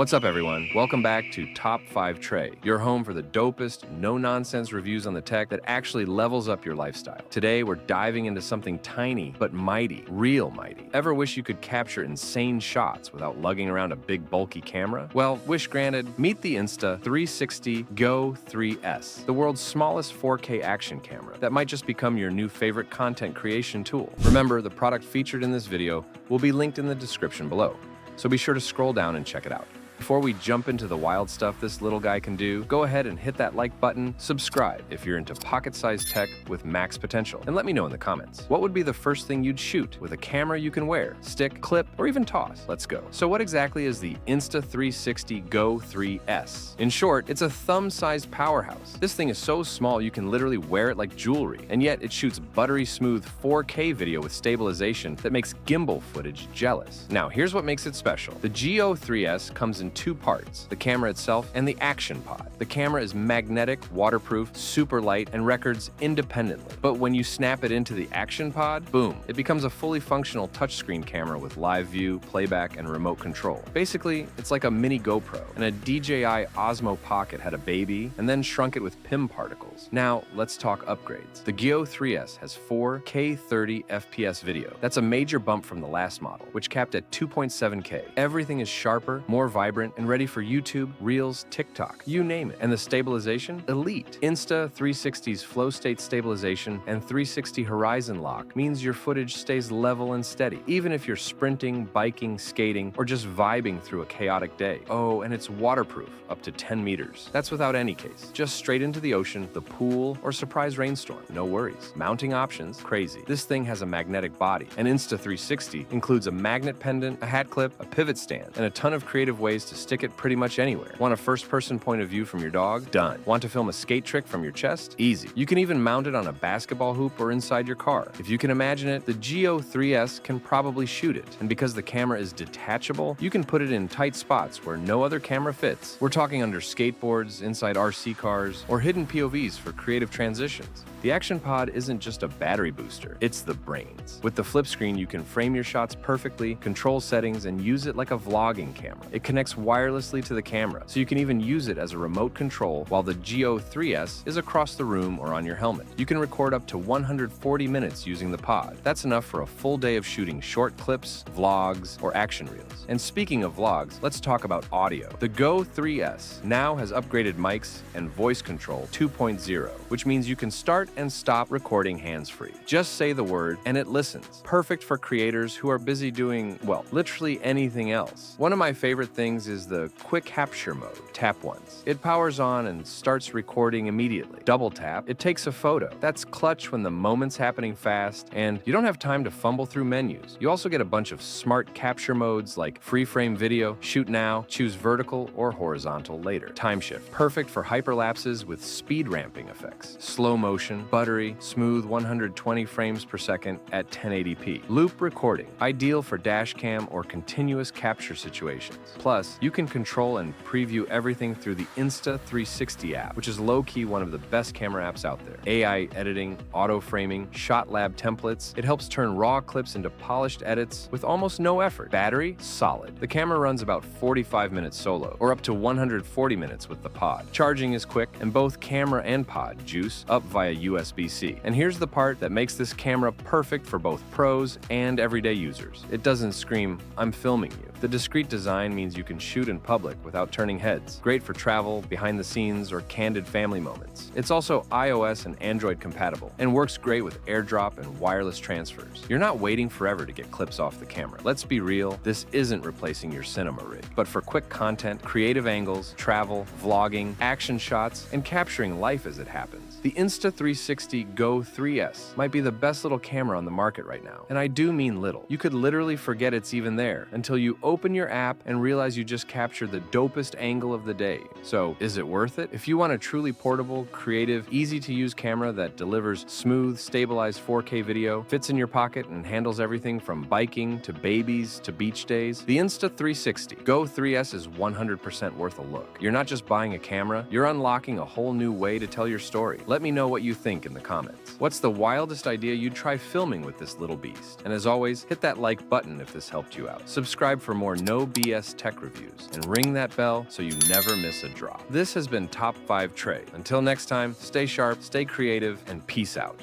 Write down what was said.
What's up, everyone? Welcome back to Top 5 Tray, your home for the dopest, no-nonsense reviews on the tech that actually levels up your lifestyle. Today, we're diving into something tiny but mighty, real mighty. Ever wish you could capture insane shots without lugging around a big, bulky camera? Well, wish granted. Meet the Insta360 GO 3S, the world's smallest 4K action camera that might just become your new favorite content creation tool. Remember, the product featured in this video will be linked in the description below, so be sure to scroll down and check it out. Before we jump into the wild stuff this little guy can do, go ahead and hit that like button, subscribe if you're into pocket-sized tech with max potential, and let me know in the comments. What would be the first thing you'd shoot with a camera you can wear, stick, clip, or even toss? Let's go. So what exactly is the Insta360 GO 3S? In short, it's a thumb-sized powerhouse. This thing is so small you can literally wear it like jewelry, and yet it shoots buttery smooth 4K video with stabilization that makes gimbal footage jealous. Now, here's what makes it special. The GO 3S comes in two parts, the camera itself and the action pod. The camera is magnetic, waterproof, super light, and records independently. But when you snap it into the action pod, boom, it becomes a fully functional touchscreen camera with live view, playback, and remote control. Basically, it's like a mini GoPro, and a DJI Osmo Pocket had a baby and then shrunk it with PIM particles. Now, let's talk upgrades. The GO 3S has 4K 30 FPS video. That's a major bump from the last model, which capped at 2.7K. Everything is sharper, more vibrant, and ready for YouTube, Reels, TikTok, you name it. And the stabilization? Elite. Insta360's flow state stabilization and 360 horizon lock means your footage stays level and steady, even if you're sprinting, biking, skating, or just vibing through a chaotic day. Oh, and it's waterproof, up to 10 meters. That's without any case. Just straight into the ocean, the pool, or surprise rainstorm. No worries. Mounting options? Crazy. This thing has a magnetic body, and Insta360 includes a magnet pendant, a hat clip, a pivot stand, and a ton of creative ways to stick it pretty much anywhere. Want a first-person point of view from your dog? Done. Want to film a skate trick from your chest? Easy. You can even mount it on a basketball hoop or inside your car. If you can imagine it, the GO 3S can probably shoot it. And because the camera is detachable, you can put it in tight spots where no other camera fits. We're talking under skateboards, inside RC cars, or hidden POVs for creative transitions. The Action Pod isn't just a battery booster, it's the brains. With the flip screen, you can frame your shots perfectly, control settings, and use it like a vlogging camera. It connects wirelessly to the camera, so you can even use it as a remote control while the GO 3S is across the room or on your helmet. You can record up to 140 minutes using the pod. That's enough for a full day of shooting short clips, vlogs, or action reels. And speaking of vlogs, let's talk about audio. The GO 3S now has upgraded mics and voice control 2.0, which means you can start and stop recording hands-free. Just say the word and it listens. Perfect for creators who are busy doing, well, literally anything else. One of my favorite things is the quick capture mode. Tap once. It powers on and starts recording immediately. Double tap. It takes a photo. That's clutch when the moment's happening fast and you don't have time to fumble through menus. You also get a bunch of smart capture modes like free frame video, shoot now, choose vertical or horizontal later. Time shift. Perfect for hyperlapses with speed ramping effects. Slow motion, buttery, smooth 120 frames per second at 1080p. Loop recording. Ideal for dash cam or continuous capture situations. Plus, you can control and preview everything through the Insta360 app, which is low-key one of the best camera apps out there. AI editing, auto framing, shot lab templates. It helps turn raw clips into polished edits with almost no effort. Battery? Solid. The camera runs about 45 minutes solo, or up to 140 minutes with the pod. Charging is quick, and both camera and pod juice up via USB-C. And here's the part that makes this camera perfect for both pros and everyday users. It doesn't scream, "I'm filming you." The discreet design means you can shoot in public without turning heads. Great for travel, behind the scenes, or candid family moments. It's also iOS and Android compatible, and works great with AirDrop and wireless transfers. You're not waiting forever to get clips off the camera. Let's be real, this isn't replacing your cinema rig. But for quick content, creative angles, travel, vlogging, action shots, and capturing life as it happens, the Insta360 GO 3S might be the best little camera on the market right now. And I do mean little. You could literally forget it's even there until you open your app and realize you just captured the dopest angle of the day. So, is it worth it? If you want a truly portable, creative, easy-to-use camera that delivers smooth, stabilized 4K video, fits in your pocket, and handles everything from biking to babies to beach days, the Insta360 GO 3S is 100% worth a look. You're not just buying a camera, you're unlocking a whole new way to tell your story. Let me know what you think in the comments. What's the wildest idea you'd try filming with this little beast? And as always, hit that like button if this helped you out. Subscribe for more no BS tech reviews and ring that bell so you never miss a drop. This has been Top 5 Trey. Until next time, stay sharp, stay creative, and peace out.